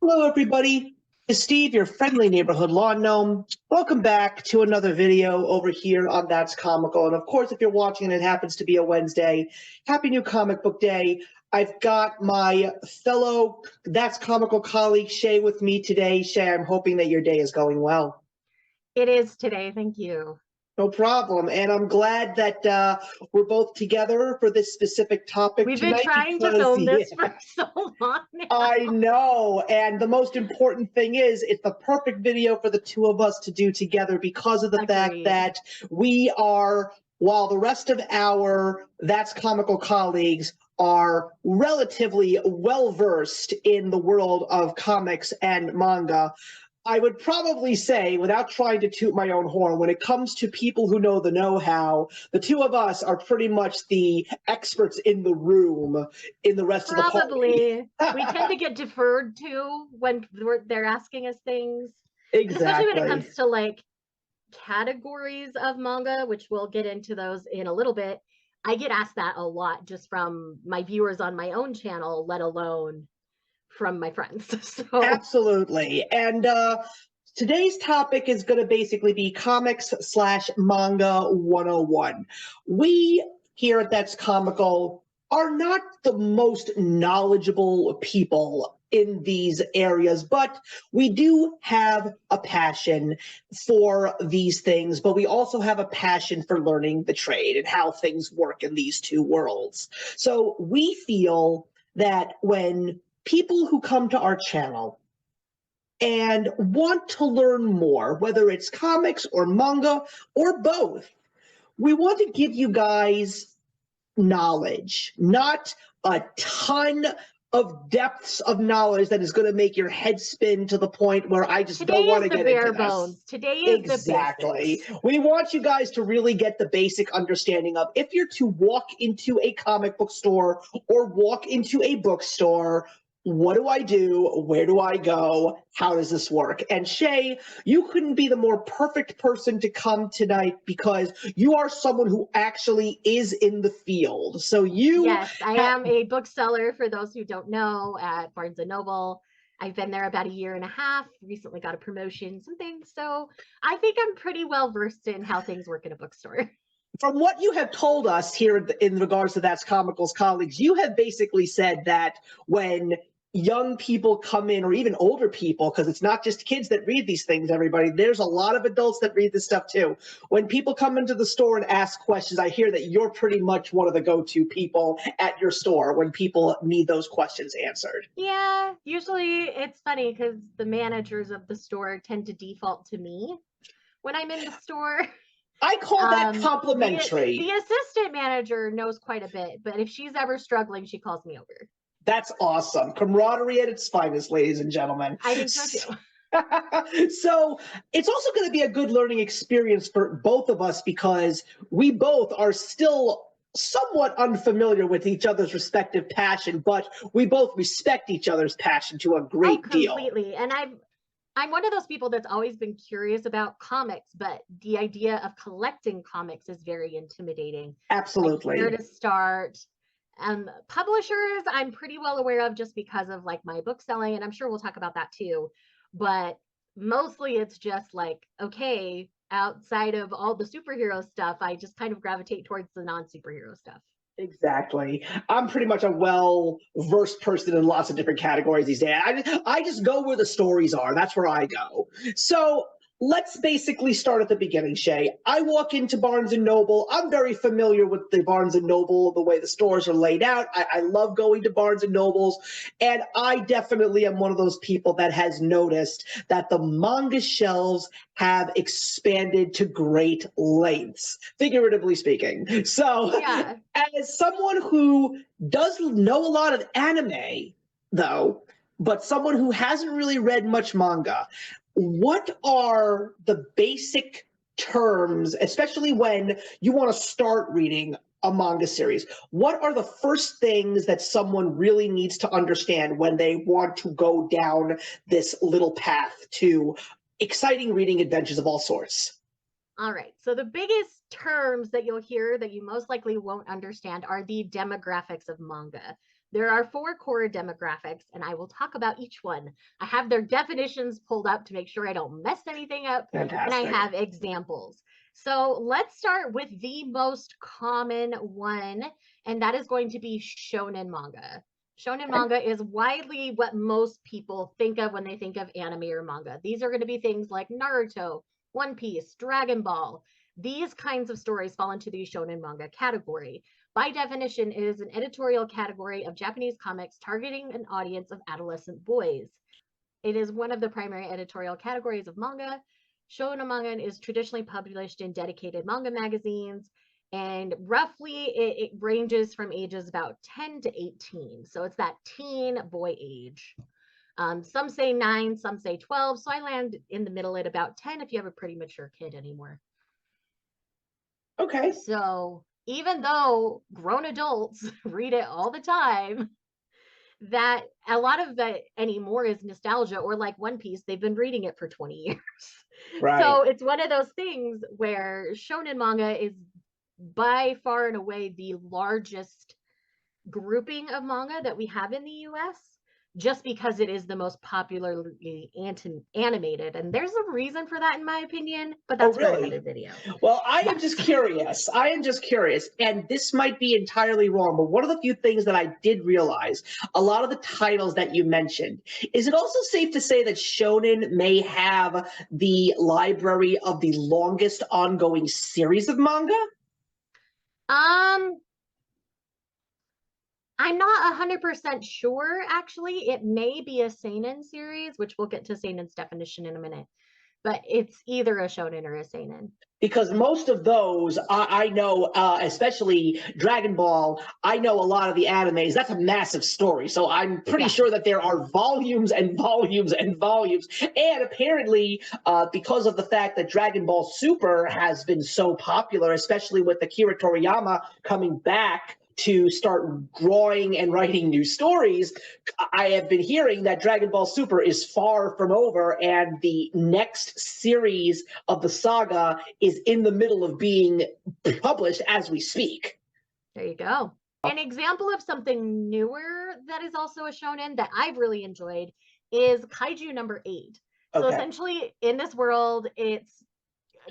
Hello, everybody. It's Steve, your friendly neighborhood lawn gnome. Welcome back to another video over here on That's Comical. And of course, if you're watching and it happens to be a Wednesday, happy new comic book day. I've got my fellow That's Comical colleague, Shae, with me today. Shae, I'm hoping that your day is going well. It is today, thank you. No problem. And I'm glad that we're both together for this specific topic We've tonight. been trying to film this for so long now. I know. And the most important thing is it's the perfect video for the two of us to do together because of the fact that we are, while the rest of our That's Comical colleagues are relatively well-versed in the world of comics and manga, I would probably say, without trying to toot my own horn, when it comes to people who know the know-how, the two of us are pretty much the experts in the room in the rest of the party. Probably. We tend to get deferred to when they're asking us things. Exactly. Especially when it comes to like categories of manga, which we'll get into those in a little bit. I get asked that a lot just from my viewers on my own channel, let alone from my friends. So. Absolutely. And today's topic is going to basically be comics/manga 101. We here at That's Comical are not the most knowledgeable people in these areas, but we do have a passion for these things, but we also have a passion for learning the trade and how things work in these two worlds. So we feel that when people who come to our channel and want to learn more, whether it's comics or manga or both, we want to give you guys knowledge, not a ton of depths of knowledge that is going to make your head spin to the point where I just don't want to get into this. Bones. Today is exactly. The basics. We want you guys to really get the basic understanding of if you're to walk into a comic book store or walk into a bookstore, what do I do? Where do I go? How does this work? And Shae, you couldn't be the more perfect person to come tonight because you are someone who actually is in the field. So you... Yes, I am a bookseller, for those who don't know, at Barnes & Noble. I've been there about 1.5 years, recently got a promotion, some things. So I think I'm pretty well versed in how things work in a bookstore. From what you have told us here in regards to That's Comical's colleagues, you have basically said that when young people come in, or even older people, because it's not just kids that read these things, everybody, there's a lot of adults that read this stuff too. When people come into the store and ask questions, I hear that you're pretty much one of the go-to people at your store when people need those questions answered. Yeah, usually it's funny because the managers of the store tend to default to me when I'm in the store. I call that complimentary. The assistant manager knows quite a bit, but if she's ever struggling, she calls me over. That's awesome. Camaraderie at its finest, ladies and gentlemen. I think so too. So it's also going to be a good learning experience for both of us because we both are still somewhat unfamiliar with each other's respective passion, but we both respect each other's passion to a great deal. Completely. And I'm one of those people that's always been curious about comics, but the idea of collecting comics is very intimidating. Absolutely. Like, where to start? Publishers I'm pretty well aware of just because of like my book selling, and I'm sure we'll talk about that too, but mostly it's just like, okay, outside of all the superhero stuff, I just kind of gravitate towards the non-superhero stuff. Exactly. I'm pretty much a well-versed person in lots of different categories these days. I just go where the stories are. That's where I go. So let's basically start at the beginning, Shae. I walk into Barnes & Noble. I'm very familiar with the Barnes & Noble, the way the stores are laid out. I love going to Barnes & Nobles, and I definitely am one of those people that has noticed that the manga shelves have expanded to great lengths, figuratively speaking. So yeah. As someone who does know a lot of anime, though, but someone who hasn't really read much manga, what are the basic terms, especially when you want to start reading a manga series? What are the first things that someone really needs to understand when they want to go down this little path to exciting reading adventures of all sorts? All right, so the biggest terms that you'll hear that you most likely won't understand are the demographics of manga. There are 4 core demographics, and I will talk about each one. I have their definitions pulled up to make sure I don't mess anything up, and I Fantastic. have examples. So let's start with the most common one, and that is going to be shonen manga. Shonen manga is widely what most people think of when they think of anime or manga. These are going to be things like Naruto, One Piece, Dragon Ball. These kinds of stories fall into the shonen manga category. By definition, it is an editorial category of Japanese comics targeting an audience of adolescent boys. It is one of the primary editorial categories of manga. Shonen manga is traditionally published in dedicated manga magazines, and roughly it ranges from ages about 10 to 18. So it's that teen boy age. Some say 9, some say 12. So I land in the middle at about 10 if you have a pretty mature kid anymore. Okay. So even though grown adults read it all the time, that a lot of that anymore is nostalgia, or like One Piece, they've been reading it for 20 years. Right. So it's one of those things where shonen manga is by far and away the largest grouping of manga that we have in the US, just because it is the most popularly animated. And there's a reason for that, in my opinion, but that's for another video. Well, I am Yes. just curious. I am just curious, and this might be entirely wrong, but one of the few things that I did realize, a lot of the titles that you mentioned, is it also safe to say that shonen may have the library of the longest ongoing series of manga? I'm not 100% sure, actually. It may be a seinen series, which we'll get to seinen's definition in a minute. But it's either a shonen or a seinen. Because most of those, I know, especially Dragon Ball, I know a lot of the animes. That's a massive story. So I'm pretty sure that there are volumes and volumes and volumes. And apparently, because of the fact that Dragon Ball Super has been so popular, especially with Akira Toriyama coming back to start drawing and writing new stories, I have been hearing that Dragon Ball Super is far from over, and the next series of the saga is in the middle of being published as we speak. There you go. An example of something newer that is also a shonen that I've really enjoyed is Kaiju number 8. So essentially, in this world, it's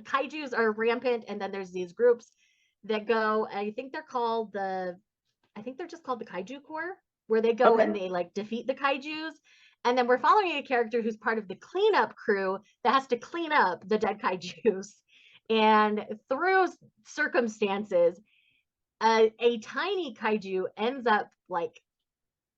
kaijus are rampant, and then there's these groups that go, I think they're just called the Kaiju Corps, where they go and they like defeat the kaijus. And then we're following a character who's part of the cleanup crew that has to clean up the dead kaijus. And through circumstances, a tiny kaiju ends up like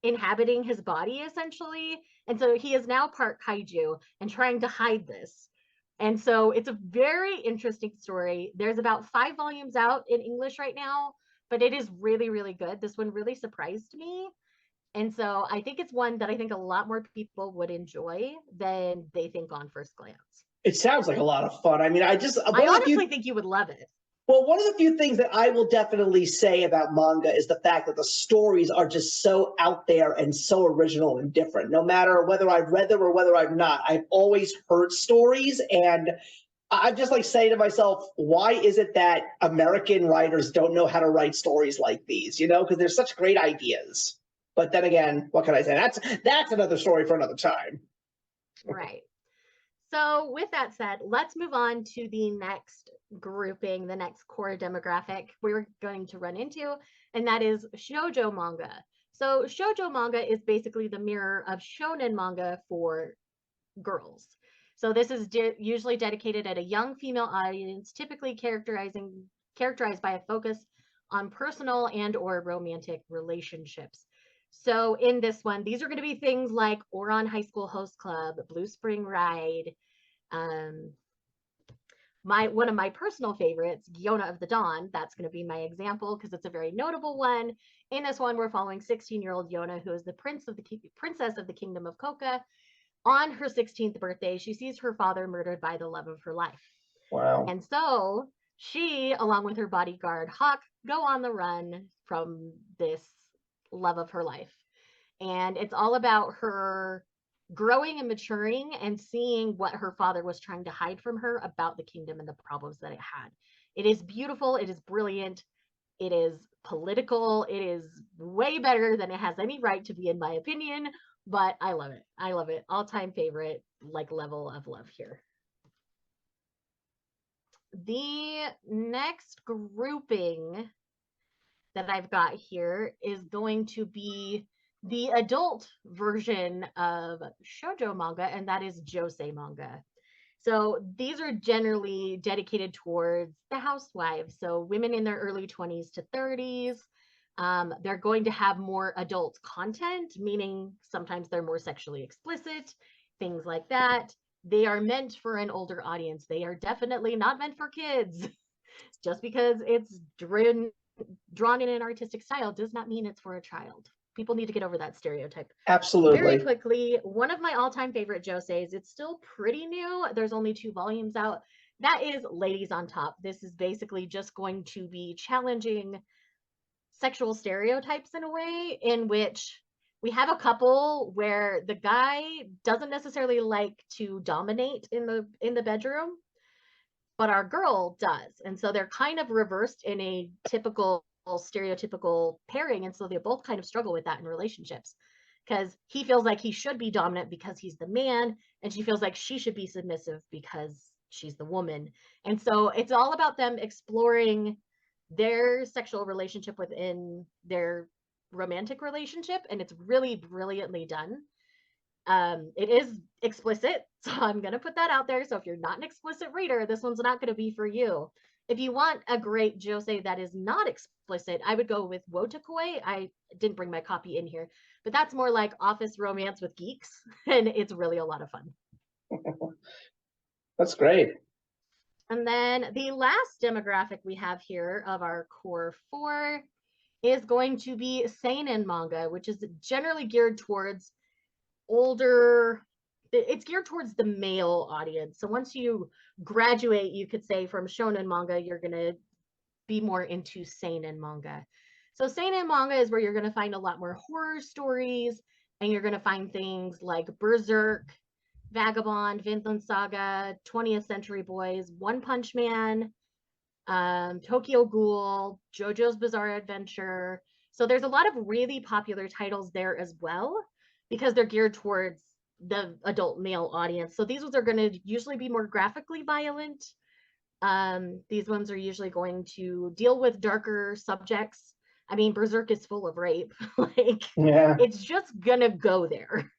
inhabiting his body, essentially. And so he is now part kaiju and trying to hide this. And so it's a very interesting story. There's about 5 volumes out in English right now, but it is really, really good. This one really surprised me. And so I think it's one that I think a lot more people would enjoy than they think on first glance. It sounds like a lot of fun. I mean, I honestly think you would love it. Well, one of the few things that I will definitely say about manga is the fact that the stories are just so out there and so original and different. No matter whether I've read them or whether I've not, I've always heard stories, and I'm just like saying to myself, why is it that American writers don't know how to write stories like these? You know, because there's such great ideas. But then again, what can I say? That's another story for another time. Right. So with that said, let's move on to the next grouping, the next core demographic we're going to run into, and that is shoujo manga. So shoujo manga is basically the mirror of shonen manga for girls. So this is usually dedicated at a young female audience, typically characterized by a focus on personal and or romantic relationships. So in this one, these are going to be things like Ouran High School Host Club, Blue Spring Ride, one of my personal favorites, Giona of the Dawn. That's going to be my example because it's a very notable one. In this one, we're following 16-year-old Giona, who is the princess of the Kingdom of Koka. On her 16th birthday, she sees her father murdered by the love of her life. Wow. And so she, along with her bodyguard Hawk, go on the run from this love of her life. And it's all about her growing and maturing and seeing what her father was trying to hide from her about the kingdom and the problems that it had. It is beautiful. It is brilliant. It is political. It is way better than it has any right to be, in my opinion, but I love it. I love it. All-time favorite, like, level of love here. The next grouping that I've got here is going to be the adult version of shoujo manga, and that is josei manga. So these are generally dedicated towards the housewives, so women in their early 20s to 30s. They're going to have more adult content, meaning sometimes they're more sexually explicit, things like that. They are meant for an older audience. They are definitely not meant for kids. Just because it's drawn in an artistic style does not mean it's for a child. People need to get over that stereotype. Absolutely. Very quickly, one of my all-time favorite joseis, it's still pretty new. There's only 2 volumes out. That is Ladies on Top. This is basically just going to be challenging sexual stereotypes in a way in which we have a couple where the guy doesn't necessarily like to dominate in the bedroom, but our girl does. And so they're kind of reversed in a typical stereotypical pairing, and so they both kind of struggle with that in relationships, because he feels like he should be dominant because he's the man, and she feels like she should be submissive because she's the woman. And so it's all about them exploring their sexual relationship within their romantic relationship, and it's really brilliantly done. It is explicit, so I'm going to put that out there. So if you're not an explicit reader, this one's not going to be for you. If you want a great josei that is not explicit, I would go with Wotakoi. I didn't bring my copy in here, but that's more like office romance with geeks, and it's really a lot of fun. That's great. And then the last demographic we have here of our core 4 is going to be seinen manga, which is generally geared towards older, it's geared towards the male audience. So once you graduate, you could say, from shonen manga, you're going to be more into seinen manga. So seinen manga is where you're going to find a lot more horror stories, and you're going to find things like Berserk, Vagabond, Vinland Saga, 20th Century Boys, One Punch Man, Tokyo Ghoul, JoJo's Bizarre Adventure. So there's a lot of really popular titles there as well, because they're geared towards the adult male audience. So these ones are going to usually be more graphically violent. These ones are usually going to deal with darker subjects. I mean, Berserk is full of rape. Like, yeah, it's just gonna go there.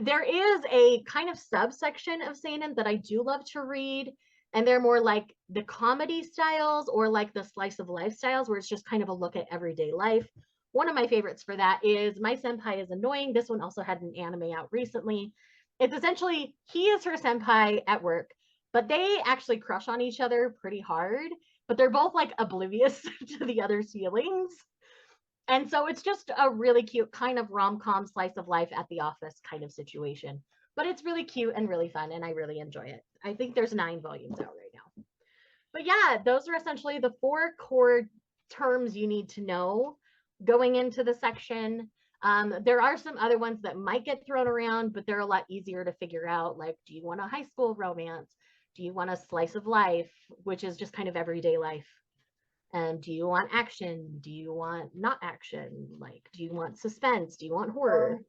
There is a kind of subsection of seinen that I do love to read, and they're more like the comedy styles or like the slice of life styles, where it's just kind of a look at everyday life. One of my favorites for that is My Senpai is Annoying. This one also had an anime out recently. It's essentially, he is her senpai at work, but they actually crush on each other pretty hard, but they're both like oblivious to the other's feelings. And so it's just a really cute kind of rom-com slice of life at the office kind of situation. But it's really cute and really fun, and I really enjoy it. I think there's 9 volumes out right now. But yeah, those are essentially the 4 core terms you need to know going into the section. There are some other ones that might get thrown around, but they're a lot easier to figure out. Like, do you want a high school romance? Do you want a slice of life, which is just kind of everyday life? Do you want action? Do you want not action? Like, do you want suspense? Do you want horror?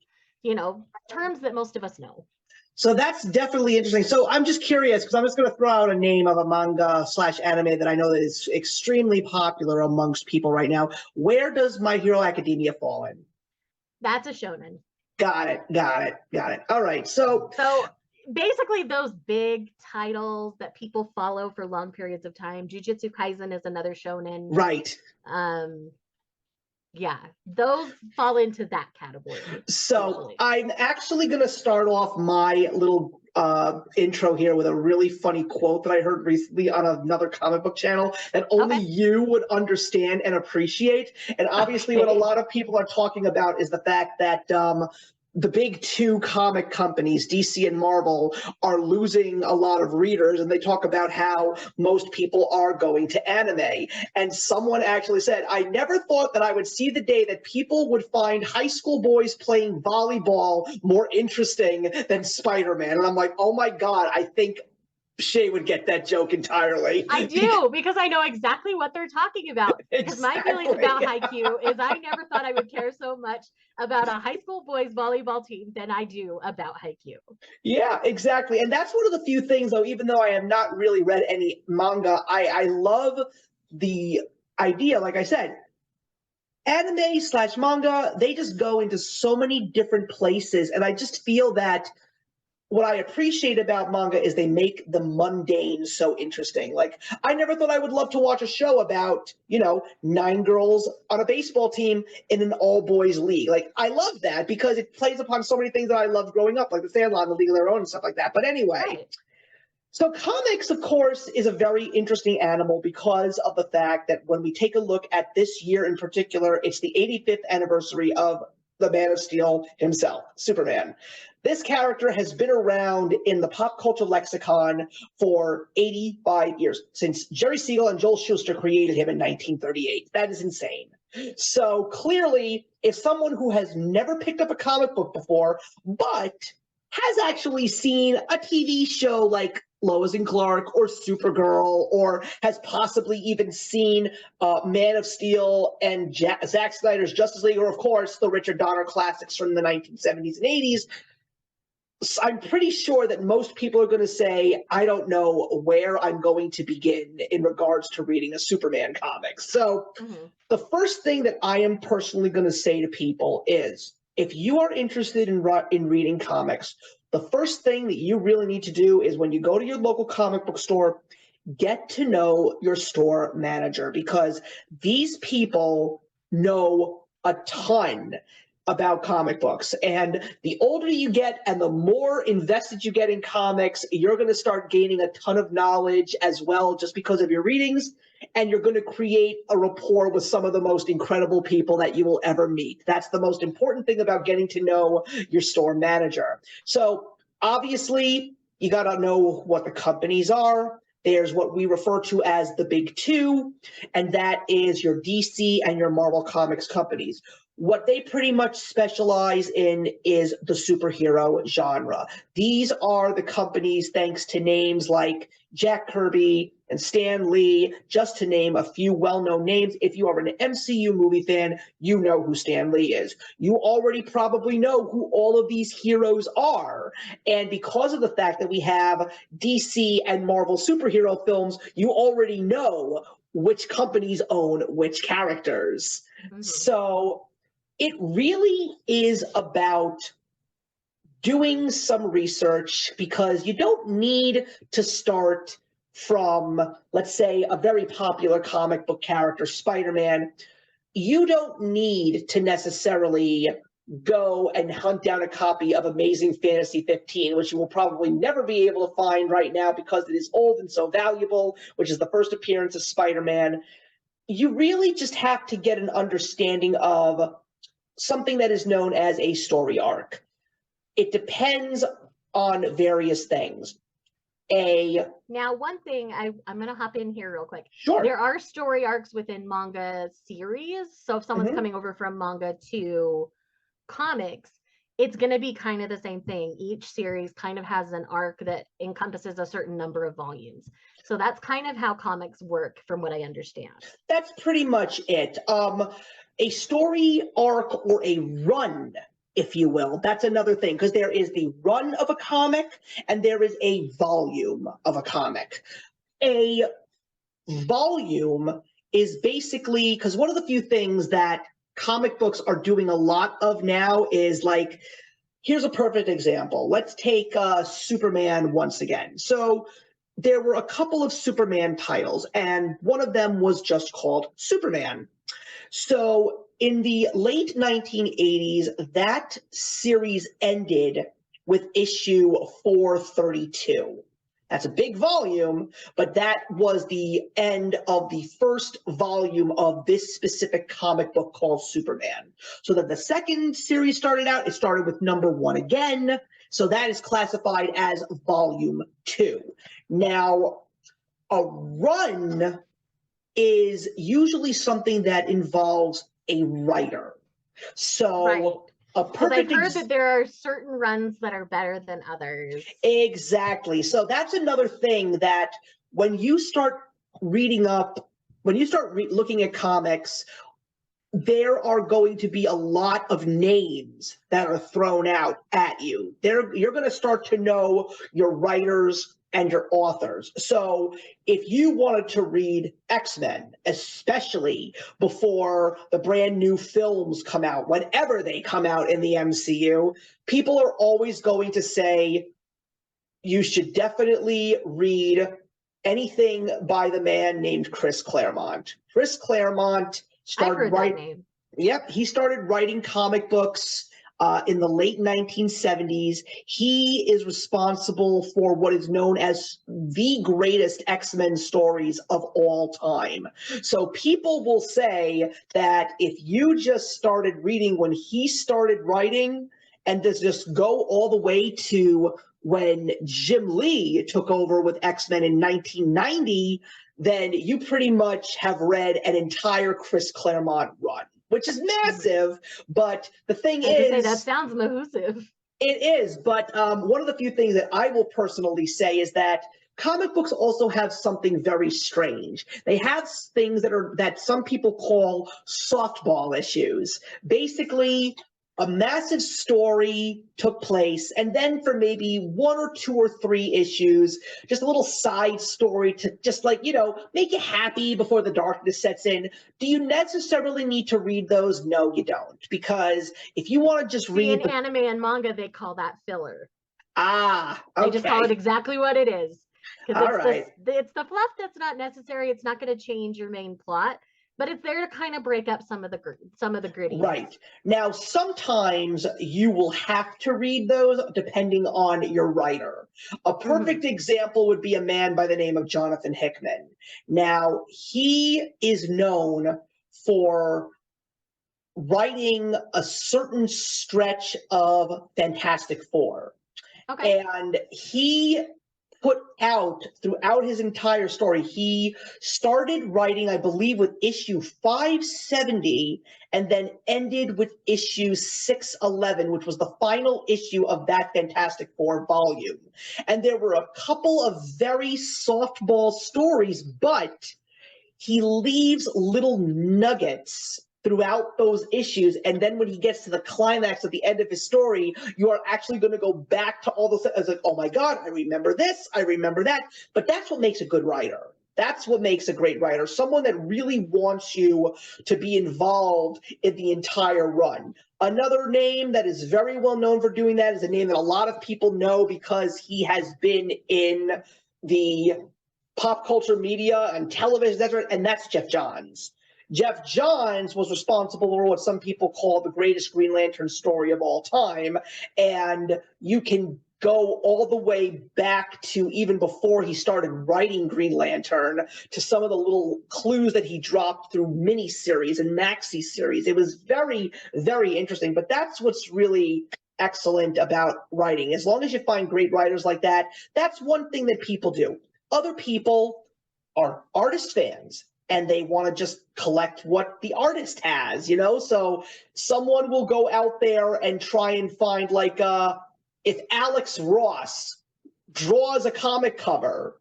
You know, terms that most of us know. So that's definitely interesting. So I'm just curious, because I'm just going to throw out a name of a manga / anime that I know that is extremely popular amongst people right now. Where does My Hero Academia fall in? That's a shonen. Got it. All right. So basically those big titles that people follow for long periods of time. Jujutsu Kaisen is another shonen. Right. Yeah, those fall into that category. So usually. I'm actually going to start off my little intro here with a really funny quote that I heard recently on another comic book channel that only you would understand and appreciate. And obviously what a lot of people are talking about is the fact that the big 2 comic companies, DC and Marvel, are losing a lot of readers, and they talk about how most people are going to anime. And someone actually said, I never thought that I would see the day that people would find high school boys playing volleyball more interesting than Spider-Man. And I'm like, oh my God, I think Shae would get that joke entirely. I do, because I know exactly what they're talking about. Because my feelings about Haikyuu is I never thought I would care so much about a high school boys volleyball team than I do about Haikyuu. Yeah, exactly. And that's one of the few things, though, even though I have not really read any manga, I love the idea, like I said, anime slash manga, they just go into so many different places. And I just feel that what I appreciate about manga is they make the mundane so interesting. Like, I never thought I would love to watch a show about, 9 girls on a baseball team in an all-boys league. Like, I love that because it plays upon so many things that I loved growing up, like the Sandlot and the League of Their Own and stuff like that. But anyway, Right. So comics, of course, is a very interesting animal because of the fact that when we take a look at this year in particular, it's the 85th anniversary of the Man of Steel himself, Superman. This character has been around in the pop culture lexicon for 85 years, since Jerry Siegel and Joel Shuster created him in 1938. That is insane. So clearly, if someone who has never picked up a comic book before, but has actually seen a TV show like Lois and Clark or Supergirl, or has possibly even seen Man of Steel and Zack Snyder's Justice League, or of course the Richard Donner classics from the 1970s and 80s, I'm pretty sure that most people are going to say, I don't know where I'm going to begin in regards to reading a Superman comic. So the first thing that I am personally going to say to people is, if you are interested in reading comics, the first thing that you really need to do is when you go to your local comic book store, get to know your store manager, because these people know a ton about comic books. And the older you get and the more invested you get in comics, you're going to start gaining a ton of knowledge as well, just because of your readings. And you're going to create a rapport with some of the most incredible people that you will ever meet. That's the most important thing about getting to know your store manager. So obviously, you got to know what the companies are. There's what we refer to as the big two, and that is your DC and your Marvel Comics companies. What they pretty much specialize in is the superhero genre. These are the companies, thanks to names like Jack Kirby and Stan Lee, just to name a few well-known names. If you are an MCU movie fan, you know who Stan Lee is. You already probably know who all of these heroes are. And because of the fact that we have DC and Marvel superhero films, you already know which companies own which characters. So it really is about doing some research, because you don't need to start from, let's say, a very popular comic book character, Spider-Man. You don't need to necessarily go and hunt down a copy of Amazing Fantasy 15, which you will probably never be able to find right now because it is old and so valuable, which is the first appearance of Spider-Man. You really just have to get an understanding of something that is known as a story arc. It depends on various things. Now, one thing, I'm going to hop in here real quick. Sure. There are story arcs within manga series. So if someone's coming over from manga to comics, it's going to be kind of the same thing. Each series kind of has an arc that encompasses a certain number of volumes. So that's kind of how comics work, from what I understand. That's pretty much it. A story arc, or a run, if you will, that's another thing, because there is the run of a comic and there is a volume of a comic. A volume is basically, because one of the few things that comic books are doing a lot of now is, like, here's a perfect example. Let's take Superman once again. So there were a couple of Superman titles, and one of them was just called Superman. So in the late 1980s, that series ended with issue 432. That's a big volume, but that was the end of the first volume of this specific comic book called Superman. So then the second series started out, it started with number 1 again. So that is classified as volume 2. Now, a run is usually something that involves a writer. So Because I've heard that there are certain runs that are better than others. Exactly. So that's another thing that when you start reading up, when you start looking at comics, there are going to be a lot of names that are thrown out at you. You're going to start to know your writers and your authors. So if you wanted to read X-Men, especially before the brand new films come out, whenever they come out in the MCU, people are always going to say, you should definitely read anything by the man named Chris Claremont. Chris Claremont started writing. Yep, he started writing comic books in the late 1970s. He is responsible for what is known as the greatest X-Men stories of all time. So people will say that if you just started reading when he started writing, and just go all the way to when Jim Lee took over with X-Men in 1990, then you pretty much have read an entire Chris Claremont run, which is massive. But the thing is, that sounds massive. It is, but one of the few things that I will personally say is that comic books also have something very strange. They have things that some people call softball issues. Basically, a massive story took place, and then for maybe 1 or 2 or 3 issues, just a little side story to just make you happy before the darkness sets in. Do you necessarily need to read those? No, you don't. Because if you want to just read in anime and manga, they call that filler. Okay. They just call it exactly what it is. Because it's the fluff that's not necessary. It's not going to change your main plot, but it's there to kind of break up some of the gritty. Right. Now, sometimes you will have to read those depending on your writer. A perfect example would be a man by the name of Jonathan Hickman. Now, he is known for writing a certain stretch of Fantastic Four. Okay. And he put out throughout his entire story, he started writing, I believe, with issue 570 and then ended with issue 611, which was the final issue of that Fantastic Four volume. And there were a couple of very softball stories, but he leaves little nuggets throughout those issues, and then when he gets to the climax at the end of his story, you are actually going to go back to all those. It's like, oh my God, I remember this, I remember that. But that's what makes a good writer. That's what makes a great writer. Someone that really wants you to be involved in the entire run. Another name that is very well known for doing that is a name that a lot of people know because he has been in the pop culture media and television, and that's Jeff Johns. Jeff Johns was responsible for what some people call the greatest Green Lantern story of all time, and you can go all the way back to even before he started writing Green Lantern to some of the little clues that he dropped through miniseries and maxi series. It was very, very interesting, but that's what's really excellent about writing. As long as you find great writers like that, that's one thing that people do. Other people are artist fans and they want to just collect what the artist has, So someone will go out there and try and find, if Alex Ross draws a comic cover,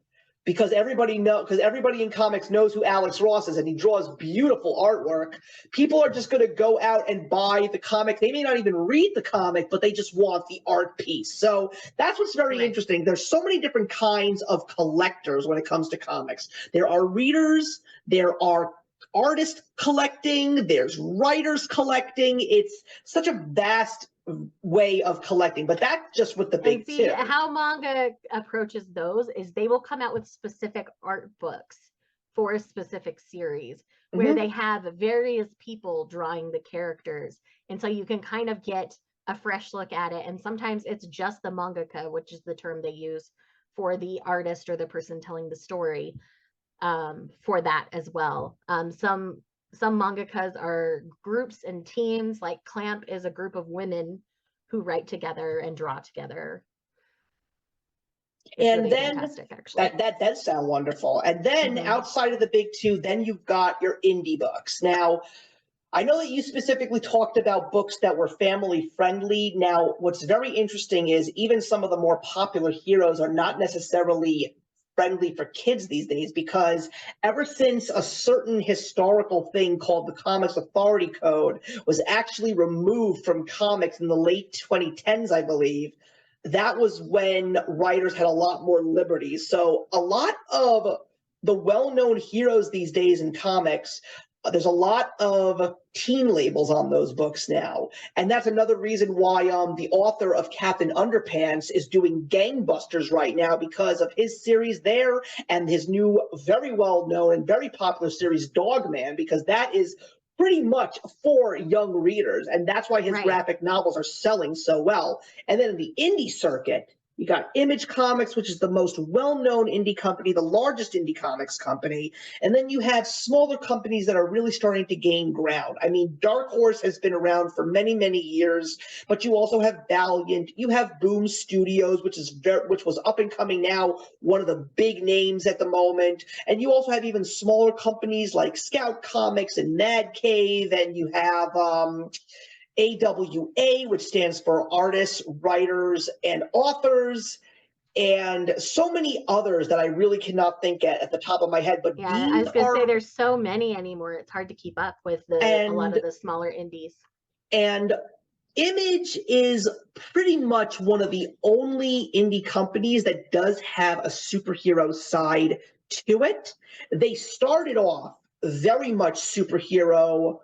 because everybody in comics knows who Alex Ross is, and he draws beautiful artwork. People are just going to go out and buy the comic. They may not even read the comic, but they just want the art piece. So that's what's very interesting. There's so many different kinds of collectors when it comes to comics. There are readers, there are artists collecting, there's writers collecting. It's such a vast way of collecting, but that's just with the big two. How manga approaches those is they will come out with specific art books for a specific series where they have various people drawing the characters, and so you can kind of get a fresh look at it. And sometimes it's just the mangaka, which is the term they use for the artist or the person telling the story, for that as well. Some mangakas are groups and teams, like Clamp is a group of women who write together and draw together. It's and really then fantastic, actually. That does sound wonderful. And then outside of the big two, then you've got your indie books. Now, I know that you specifically talked about books that were family friendly. Now, what's very interesting is even some of the more popular heroes are not necessarily friendly for kids these days, because ever since a certain historical thing called the Comics Authority Code was actually removed from comics in the late 2010s, I believe, that was when writers had a lot more liberty. So a lot of the well-known heroes these days in comics, there's a lot of teen labels on those books now. And that's another reason why the author of Captain Underpants is doing gangbusters right now, because of his series there and his new very well-known and very popular series Dogman, because that is pretty much for young readers. And that's why his Right. graphic novels are selling so well. And then in the indie circuit, you got Image Comics, which is the most well-known indie company, the largest indie comics company. And then you have smaller companies that are really starting to gain ground. I mean, Dark Horse has been around for many, many years, but you also have Valiant. You have Boom Studios, which was up and coming now, one of the big names at the moment. And you also have even smaller companies like Scout Comics and Mad Cave, and you have AWA, which stands for Artists, Writers, and Authors, and so many others that I really cannot think at the top of my head. But Yeah, I these was gonna say are, there's so many anymore. It's hard to keep up with a lot of the smaller indies. And Image is pretty much one of the only indie companies that does have a superhero side to it. They started off very much superhero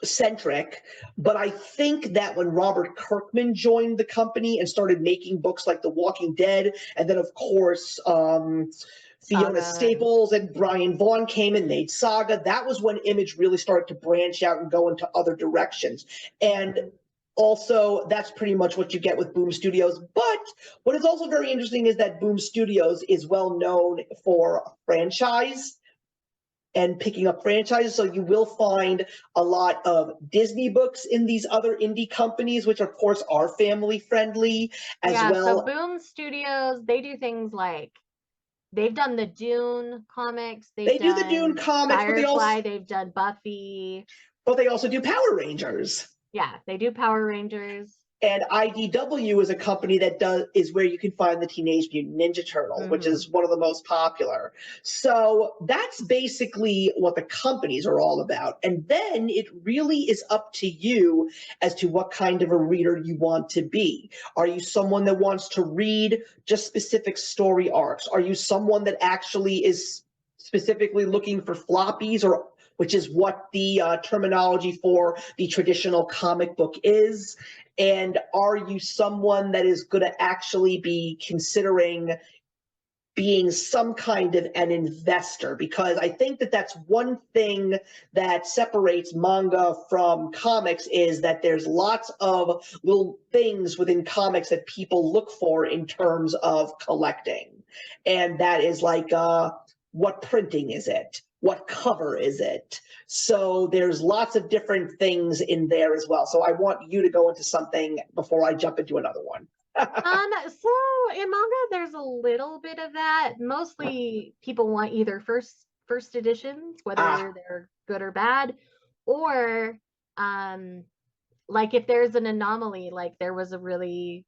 centric, but I think that when Robert Kirkman joined the company and started making books like The Walking Dead, and then of course Fiona Staples and Brian Vaughan came and made Saga, that was when Image really started to branch out and go into other directions. And also, that's pretty much what you get with Boom Studios. But what is also very interesting is that Boom Studios is well known for franchise and picking up franchises. So you will find a lot of Disney books in these other indie companies, which of course are family friendly as well. So Boom Studios, they do things like they've done the Dune comics, they do the Dune comics, Firefly, they've done Buffy. But they also do Power Rangers. Yeah, they do Power Rangers. And IDW is a company that is where you can find the Teenage Mutant Ninja Turtles, which is one of the most popular. So that's basically what the companies are all about. And then it really is up to you as to what kind of a reader you want to be. Are you someone that wants to read just specific story arcs? Are you someone that actually is specifically looking for floppies, or which is what the terminology for the traditional comic book is? And are you someone that is going to actually be considering being some kind of an investor? Because I think that that's one thing that separates manga from comics, is that there's lots of little things within comics that people look for in terms of collecting. And that is like, what printing is it? What cover is it? So there's lots of different things in there as well. So I want you to go into something before I jump into another one. So in manga, there's a little bit of that. Mostly people want either first editions, whether they're good or bad, or like if there's an anomaly, like there was a really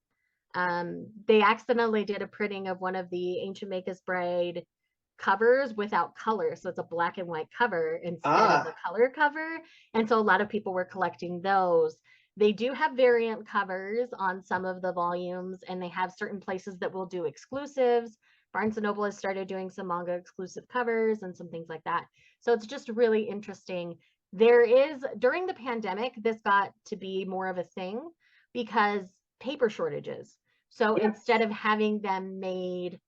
they accidentally did a printing of one of the Ancient Magus Bride covers without color, so it's a black and white cover instead of the color cover, and so a lot of people were collecting those. They do have variant covers on some of the volumes, and they have certain places that will do exclusives. Barnes & Noble has started doing some manga exclusive covers and some things like that, so it's just really interesting. There is, during the pandemic, this got to be more of a thing because paper shortages. So instead of having them made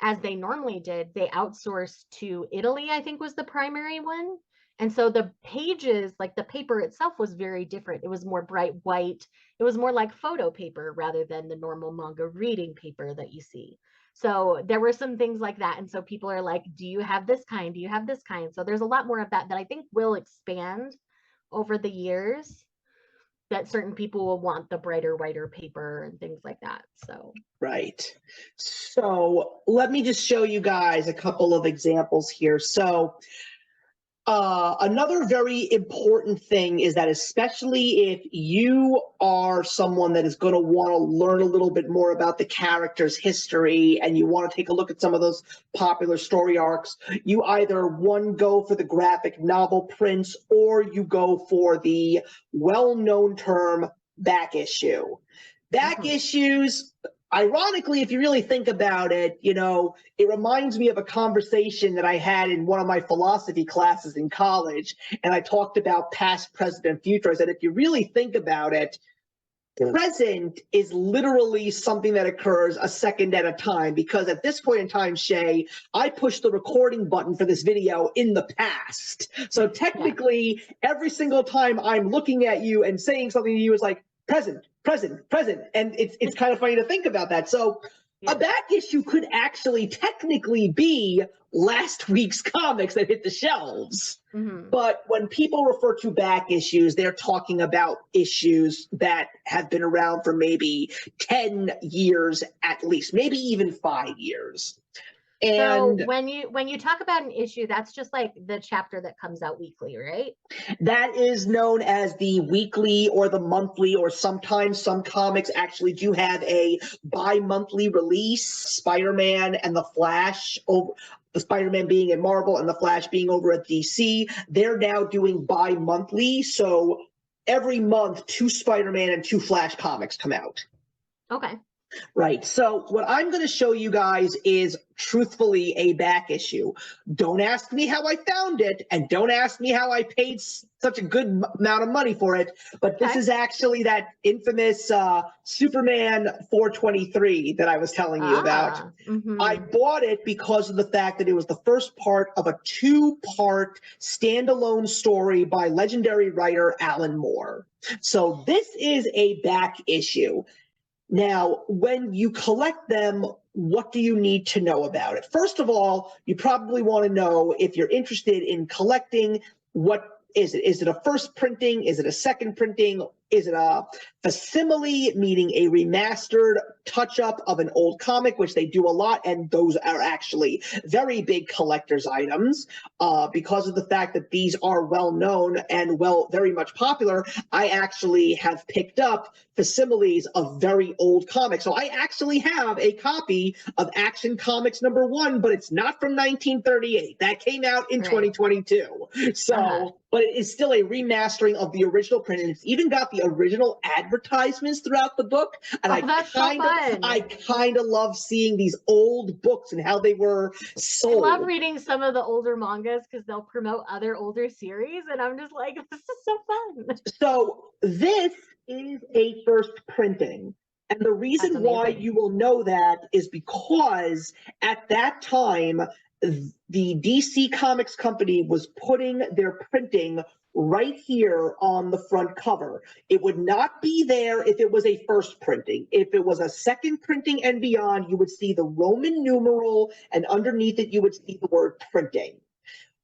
as they normally did, they outsourced to Italy, I think was the primary one. And so the pages, like the paper itself, was very different. It was more bright white. It was more like photo paper rather than the normal manga reading paper that you see. So there were some things like that. And so people are like, do you have this kind? Do you have this kind? So there's a lot more of that I think will expand over the years, that certain people will want the brighter, whiter paper and things like that. So right. So let me just show you guys a couple of examples here. So Another very important thing is that, especially if you are someone that is going to want to learn a little bit more about the character's history and you want to take a look at some of those popular story arcs, you either one go for the graphic novel prints or you go for the well-known term back issue. Back issues, ironically, if you really think about it, it reminds me of a conversation that I had in one of my philosophy classes in college, and I talked about past, present, and future. I said, if you really think about it, present is literally something that occurs a second at a time, because at this point in time, Shae, I pushed the recording button for this video in the past. So technically, every single time I'm looking at you and saying something to you is like, present, present, present. And it's kind of funny to think about that. So a back issue could actually technically be last week's comics that hit the shelves. But when people refer to back issues, they're talking about issues that have been around for maybe 10 years at least, maybe even 5 years. And so when you talk about an issue, that's just like the chapter that comes out weekly, right? That is known as the weekly or the monthly, or sometimes some comics actually do have a bi-monthly release. Spider-Man and the Flash, the Spider-Man being at Marvel and the Flash being over at DC, they're now doing bi-monthly. So every month, 2 Spider-Man and 2 Flash comics come out. Okay. Right. So what I'm going to show you guys is truthfully a back issue. Don't ask me how I found it, and don't ask me how I paid such a good amount of money for it, but this is actually that infamous Superman 423 that I was telling you about. I bought it because of the fact that it was the first part of a 2-part standalone story by legendary writer Alan Moore. So this is a back issue. Now, when you collect them, what do you need to know about it? First of all, you probably want to know, if you're interested in collecting, what is it? Is it a first printing? Is it a second printing? Is it a facsimile, meaning a remastered touch-up of an old comic, which they do a lot, and those are actually very big collector's items. Because of the fact that these are well-known and very much popular, I actually have picked up facsimiles of very old comics. So I actually have a copy of Action Comics #1, but it's not from 1938. That came out in 2022. So, but it is still a remastering of the original print, and it's even got the original advertisements throughout the book. And I kind of love seeing these old books and how they were sold. I love reading some of the older mangas because they'll promote other older series, and I'm just like, this is so fun. So this is a first printing. And the reason why you will know that is because at that time, the DC Comics Company was putting their printing right here on the front cover. It would not be there if it was a first printing. If it was a second printing and beyond, you would see the Roman numeral, and underneath it, you would see the word printing.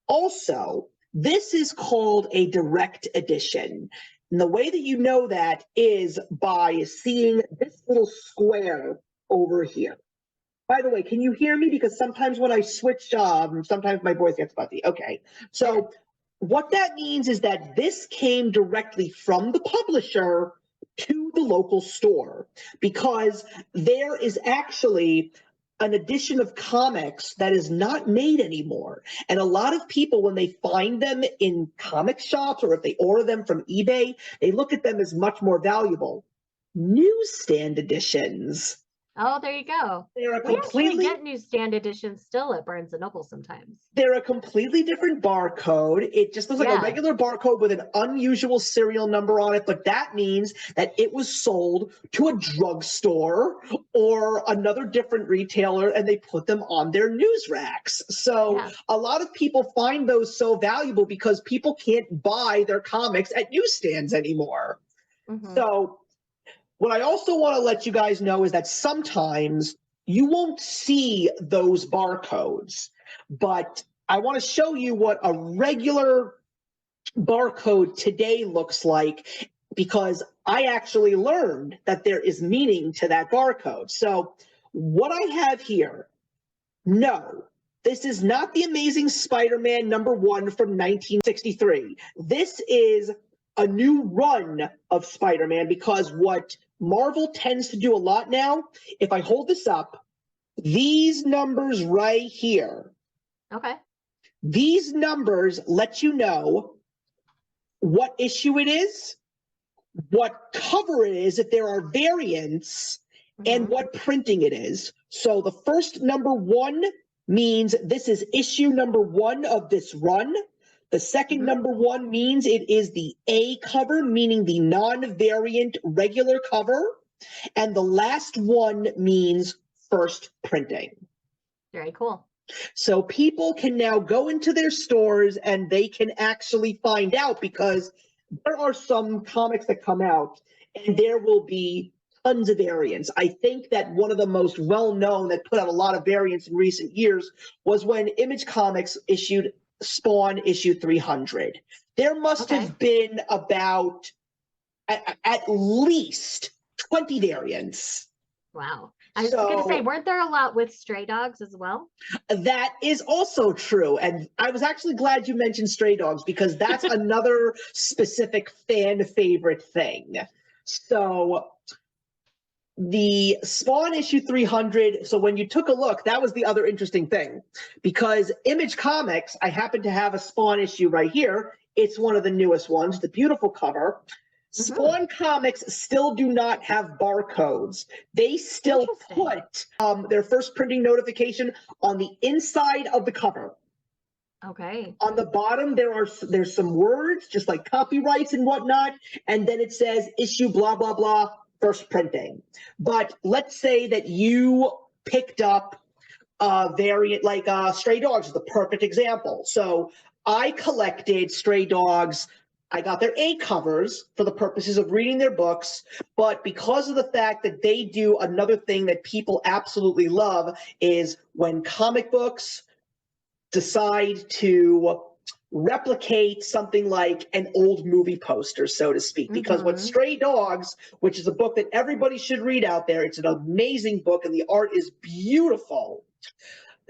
Also, this is called a direct edition. And the way that you know that is by seeing this little square over here. By the way, can you hear me? Because sometimes when I switch, sometimes my voice gets fuzzy. Okay. So what that means is that this came directly from the publisher to the local store, because there is actually an edition of comics that is not made anymore. And a lot of people, when they find them in comic shops or if they order them from eBay, they look at them as much more valuable. Newsstand editions. Oh, there you go. They're a we actually get newsstand editions still at Barnes & Noble sometimes. They're a completely different barcode. It just looks like a regular barcode with an unusual serial number on it, but that means that it was sold to a drugstore or another different retailer, and they put them on their news racks. So a lot of people find those so valuable because people can't buy their comics at newsstands anymore. So what I also want to let you guys know is that sometimes you won't see those barcodes, but I want to show you what a regular barcode today looks like, because I actually learned that there is meaning to that barcode. So what I have here, no, This is not the Amazing Spider-Man #1 from 1963. This is a new run of Spider-Man, because what Marvel tends to do a lot now, if I hold this up, these numbers right here, Okay. these numbers let you know what issue it is, what cover it is, if there are variants, and what printing it is. So the first #1 means this is issue #1 of this run. The second #1 means it is the A cover, meaning the non-variant regular cover. And the last one means first printing. Very cool. So people can now go into their stores and they can actually find out, because there are some comics that come out and there will be tons of variants. I think that one of the most well-known that put out a lot of variants in recent years was when Image Comics issued Spawn issue 300. There must have been about at least 20 variants. Wow. I was going to say, weren't there a lot with Stray Dogs as well? That is also true. And I was actually glad you mentioned Stray Dogs, because that's another specific fan favorite thing. So the Spawn issue 300, so when you took a look, that was the other interesting thing, because Image Comics, I happen to have a Spawn issue right here. It's one of the newest ones, the beautiful cover. Spawn Comics still do not have barcodes. They still put their first printing notification on the inside of the cover. Okay. On the bottom, there's some words, just like copyrights and whatnot, and then it says issue blah, blah, blah, first printing. But let's say that you picked up a variant, like Stray Dogs is the perfect example. So I collected Stray Dogs. I got their A covers for the purposes of reading their books, but because of the fact that they do another thing that people absolutely love, is when comic books decide to replicate something like an old movie poster, so to speak. Because what Stray Dogs, which is a book that everybody should read out there, it's an amazing book and the art is beautiful.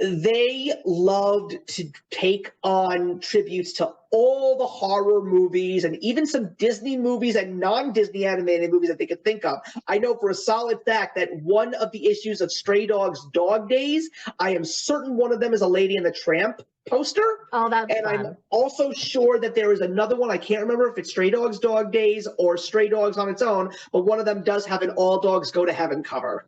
They loved to take on tributes to all the horror movies and even some Disney movies and non-Disney animated movies that they could think of. I know for a solid fact that one of the issues of Stray Dogs Dog Days, I am certain one of them is a Lady and the Tramp poster. Oh, that's and fun. I'm also sure that there is another one. I can't remember if it's Stray Dogs Dog Days or Stray Dogs on its own, but one of them does have an All Dogs Go to Heaven cover.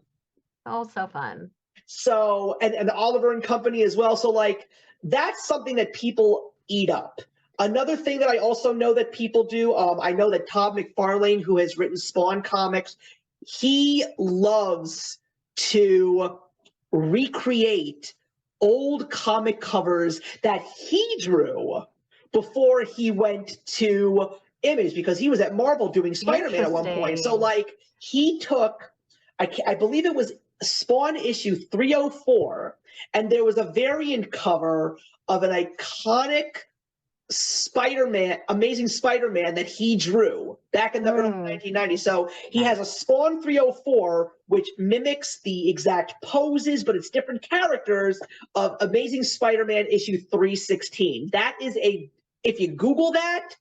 Oh, so fun. So, and Oliver and Company as well. So, like, that's something that people eat up. Another thing that I also know that people do, I know that Todd McFarlane, who has written Spawn comics, he loves to recreate old comic covers that he drew before he went to Image, because he was at Marvel doing Spider-Man at one point. So, like, he took, I believe it was Spawn issue 304, and there was a variant cover of an iconic Spider-Man, Amazing Spider-Man that he drew back in the early 1990s. So he has a Spawn 304, which mimics the exact poses, but it's different characters of Amazing Spider-Man issue 316. That is if you Google that,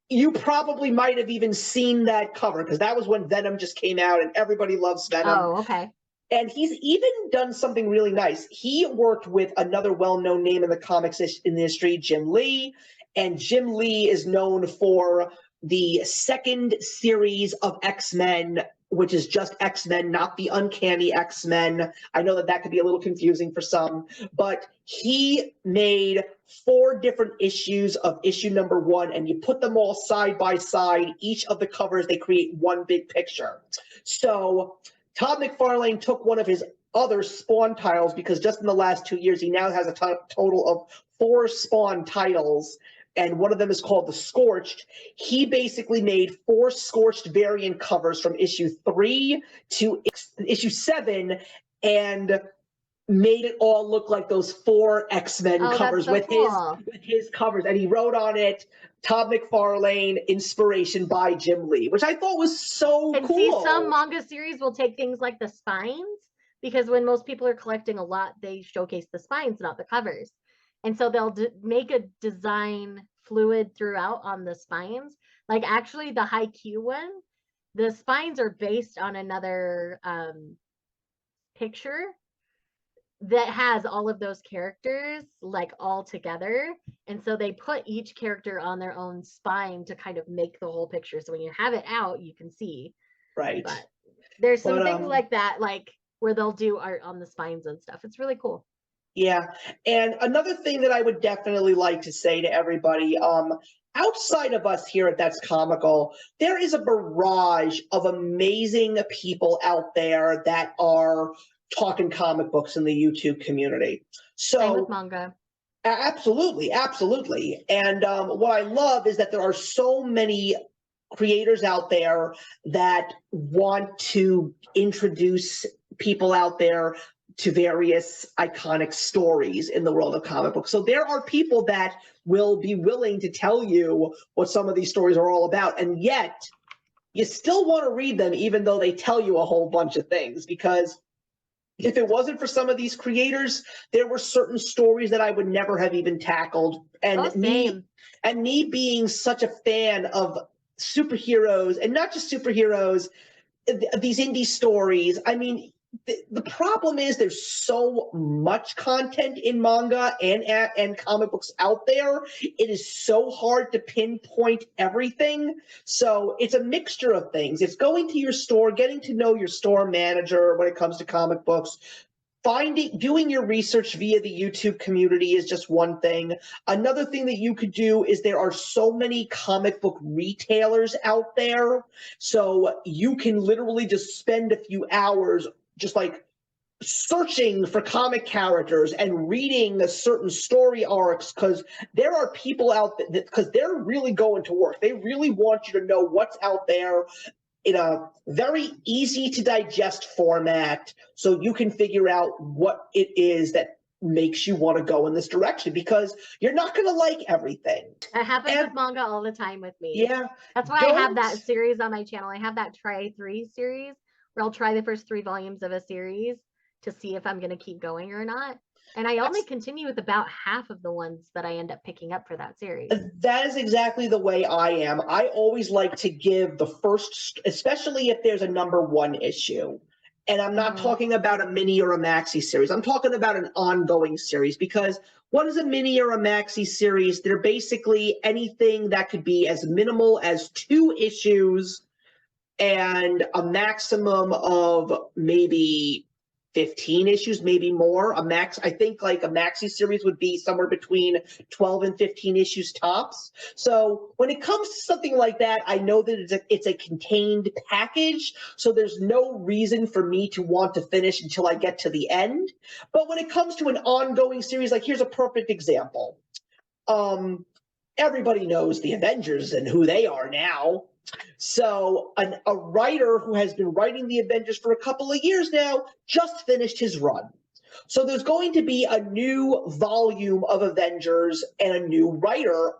you probably might have even seen that cover, because that was when Venom just came out and everybody loves Venom. Oh, okay. And he's even done something really nice. He worked with another well-known name in the comics industry, Jim Lee. And Jim Lee is known for the second series of X-Men, which is just X-Men, not the Uncanny X-Men. I know that could be a little confusing for some, but he made 4 different issues of issue #1, and you put them all side by side. Each of the covers, they create one big picture. So Todd McFarlane took one of his other Spawn titles, because just in the last 2 years, he now has a total of 4 Spawn titles, and one of them is called The Scorched. He basically made 4 Scorched variant covers from issue 3 to issue 7, and made it all look like those 4 X-Men covers with his covers. And he wrote on it, Todd McFarlane, inspiration by Jim Lee, which I thought was so cool. See, some manga series will take things like the spines, because when most people are collecting a lot, they showcase the spines, not the covers. And so they'll make a design fluid throughout on the spines. Like actually the high Q one, the spines are based on another picture that has all of those characters like all together, and so they put each character on their own spine to kind of make the whole picture, so when you have it out you can see. Right. But there's some things like that, like where they'll do art on the spines and stuff. It's really cool. Yeah. And another thing that I would definitely like to say to everybody, outside of us here at That's Comical, there is a barrage of amazing people out there that are talking comic books in the YouTube community. So same with manga. Absolutely, absolutely. And what I love is that there are so many creators out there that want to introduce people out there to various iconic stories in the world of comic books. So there are people that will be willing to tell you what some of these stories are all about, and yet you still want to read them even though they tell you a whole bunch of things, because if it wasn't for some of these creators, there were certain stories that I would never have even tackled. And me being such a fan of superheroes, and not just superheroes, these indie stories. I mean, the problem is there's so much content in manga and comic books out there. It is so hard to pinpoint everything. So it's a mixture of things. It's going to your store, getting to know your store manager when it comes to comic books. Doing your research via the YouTube community is just one thing. Another thing that you could do is there are so many comic book retailers out there. So you can literally just spend a few hours just like searching for comic characters and reading a certain story arcs, because there are people out there, because they're really going to work. They really want you to know what's out there in a very easy to digest format, so you can figure out what it is that makes you want to go in this direction, because you're not going to like everything. That happens with manga all the time with me. Yeah. That's why I have that series on my channel. I have that try 3 series where I'll try the first 3 volumes of a series to see if I'm going to keep going or not. And I only continue with about half of the ones that I end up picking up for that series. That is exactly the way I am. I always like to give the first, especially if there's a #1 issue. And I'm not talking about a mini or a maxi series. I'm talking about an ongoing series, because what is a mini or a maxi series? They're basically anything that could be as minimal as 2 issues and a maximum of maybe 15 issues, maybe more. I think like a maxi series would be somewhere between 12 and 15 issues tops. So when it comes to something like that, I know that it's a contained package, so there's no reason for me to want to finish until I get to the end. But when it comes to an ongoing series, like here's a perfect example. Everybody knows the Avengers and who they are now. So a writer who has been writing the Avengers for a couple of years now just finished his run. So there's going to be a new volume of Avengers and a new writer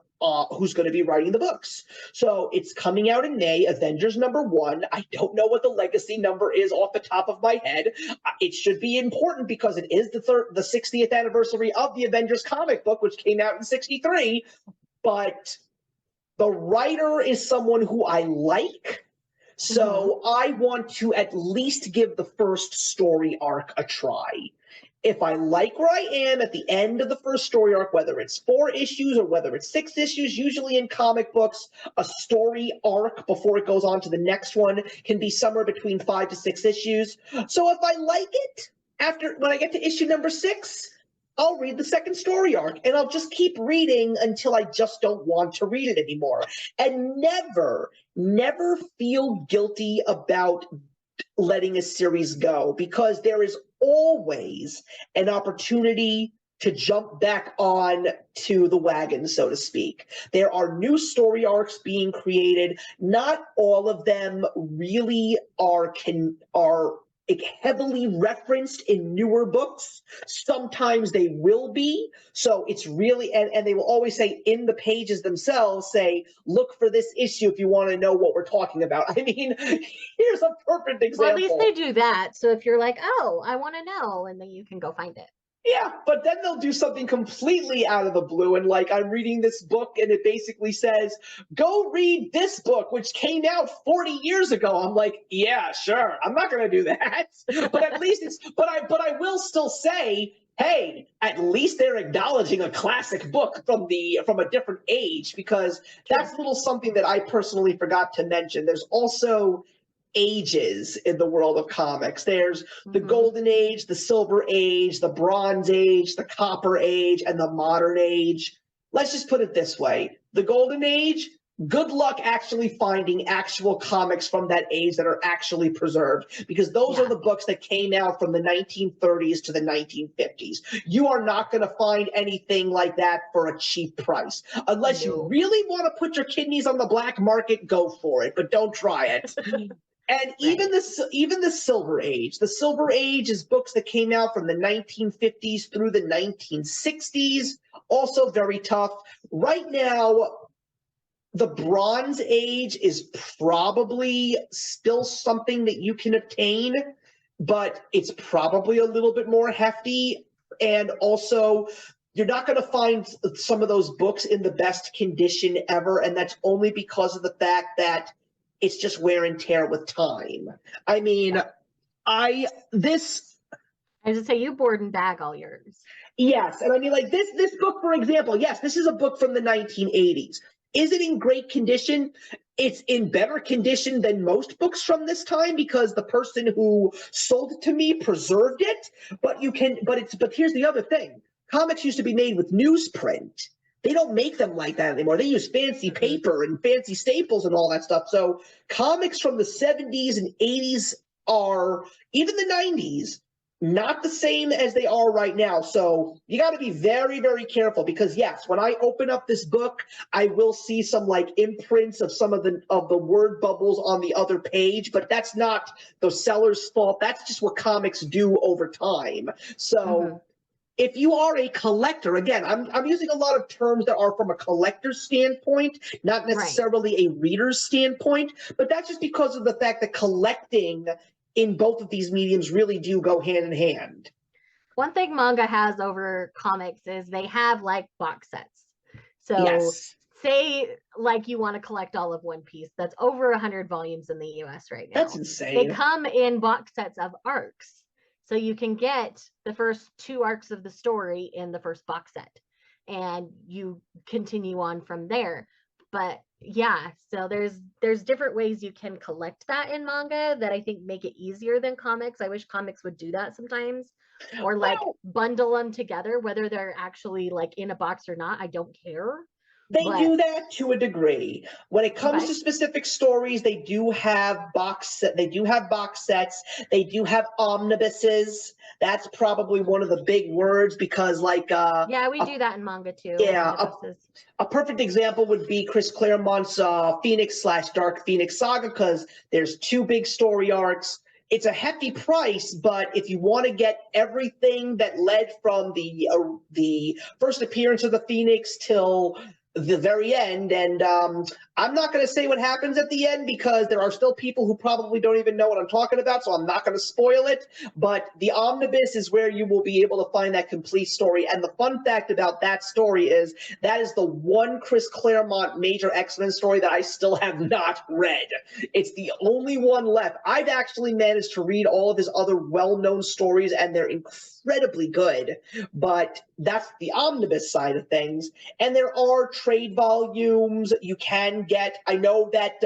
who's going to be writing the books. So it's coming out in May, Avengers #1. I don't know what the legacy number is off the top of my head. It should be important because it is the 60th anniversary of the Avengers comic book, which came out in '63. But the writer is someone who I like, so I want to at least give the first story arc a try. If I like where I am at the end of the first story arc, whether it's 4 issues or whether it's 6 issues, usually in comic books, a story arc before it goes on to the next one can be somewhere between 5 to 6 issues. So if I like it, when I get to issue #6, I'll read the second story arc, and I'll just keep reading until I just don't want to read it anymore. And never feel guilty about letting a series go, because there is always an opportunity to jump back on to the wagon, so to speak. There are new story arcs being created. Not all of them really are heavily referenced in newer books. Sometimes they will be. So it's really, and they will always say in the pages themselves, say, look for this issue if you want to know what we're talking about. I mean, here's a perfect example. Well, at least they do that. So if you're like, oh, I want to know, and then you can go find it. Yeah, but then they'll do something completely out of the blue. And like, I'm reading this book and it basically says, go read this book, which came out 40 years ago. I'm like, yeah, sure. I'm not going to do that. But at least but I will still say, hey, at least they're acknowledging a classic book from a different age, because that's a little something that I personally forgot to mention. There's also ages in the world of comics. There's the Golden Age, the Silver Age, the Bronze Age, the Copper Age, and the Modern Age. Let's just put it this way. The Golden Age, good luck actually finding actual comics from that age that are actually preserved, because those are the books that came out from the 1930s to the 1950s. You are not going to find anything like that for a cheap price. Unless you really want to put your kidneys on the black market, go for it, but don't try it. And even the Silver Age. The Silver Age is books that came out from the 1950s through the 1960s. Also very tough. Right now, the Bronze Age is probably still something that you can obtain, but it's probably a little bit more hefty. And also, you're not going to find some of those books in the best condition ever, and that's only because of the fact that it's just wear and tear with time. I mean, I just say you board and bag all yours. Yes, and I mean, like this book, for example, yes, this is a book from the 1980s. Is it in great condition? It's in better condition than most books from this time, because the person who sold it to me preserved it. But here's the other thing. Comics used to be made with newsprint. They don't make them like that anymore. They use fancy paper and fancy staples and all that stuff. So comics from the 70s and 80s are, even the 90s, not the same as they are right now. So you got to be very, very careful, because yes, when I open up this book, I will see some like imprints of some of the word bubbles on the other page, but that's not the seller's fault. That's just what comics do over time. So if you are a collector, again, I'm using a lot of terms that are from a collector's standpoint, not necessarily a reader's standpoint, but that's just because of the fact that collecting in both of these mediums really do go hand in hand. One thing manga has over comics is they have like box sets. So say like you want to collect all of One Piece, that's over 100 volumes in the US right now. That's insane. They come in box sets of arcs. So you can get the first 2 arcs of the story in the first box set, and you continue on from there. But yeah, so there's different ways you can collect that in manga that I think make it easier than comics. I wish comics would do that sometimes, or like bundle them together, whether they're actually like in a box or not. I don't care. They do that to a degree. When it comes to specific stories, they do have box sets. They do have omnibuses. That's probably one of the big words, because like yeah, we do that in manga too. Yeah, a perfect example would be Chris Claremont's Phoenix/Dark Phoenix saga, because there's 2 big story arcs. It's a hefty price, but if you want to get everything that led from the first appearance of the Phoenix till the very end, and I'm not going to say what happens at the end, because there are still people who probably don't even know what I'm talking about, so I'm not going to spoil it. But the omnibus is where you will be able to find that complete story. And the fun fact about that story is that is the one Chris Claremont major X-Men story that I still have not read. It's the only one left. I've actually managed to read all of his other well-known stories, and they're incredibly good. But that's the omnibus side of things. And there are trade volumes you can get. I know that